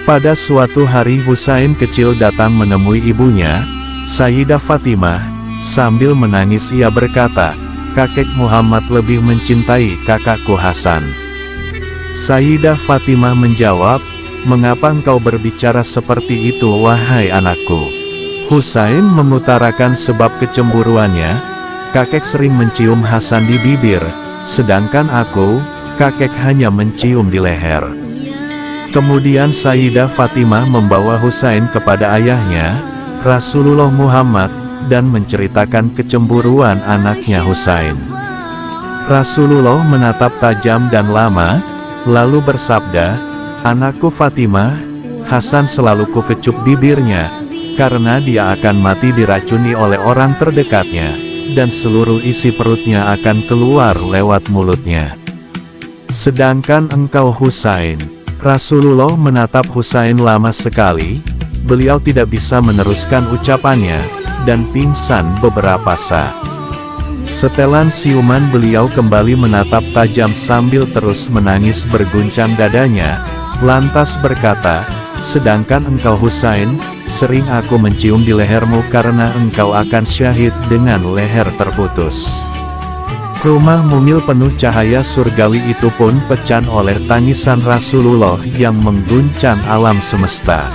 Pada suatu hari Husain kecil datang menemui ibunya, Sayyidah Fatimah. Sambil menangis ia berkata, "Kakek Muhammad lebih mencintai kakakku Hasan." Sayyidah Fatimah menjawab, "Mengapa engkau berbicara seperti itu wahai anakku?" Husain mengutarakan sebab kecemburuannya. "Kakek sering mencium Hasan di bibir, sedangkan aku, kakek hanya mencium di leher." Kemudian Sayyidah Fatimah membawa Husain kepada ayahnya, Rasulullah Muhammad, dan menceritakan kecemburuan anaknya Husain. Rasulullah menatap tajam dan lama, lalu bersabda, "Anakku Fatimah, Hasan selalu kukecup bibirnya, karena dia akan mati diracuni oleh orang terdekatnya, dan seluruh isi perutnya akan keluar lewat mulutnya. Sedangkan engkau Husain." Rasulullah menatap Husain lama sekali, beliau tidak bisa meneruskan ucapannya, dan pingsan beberapa saat. Setelan siuman beliau kembali menatap tajam sambil terus menangis berguncang dadanya, lantas berkata, "Sedangkan engkau Husain, sering aku mencium di lehermu karena engkau akan syahid dengan leher terputus." Rumah mungil penuh cahaya surgawi itu pun pecah oleh tangisan Rasulullah yang mengguncang alam semesta.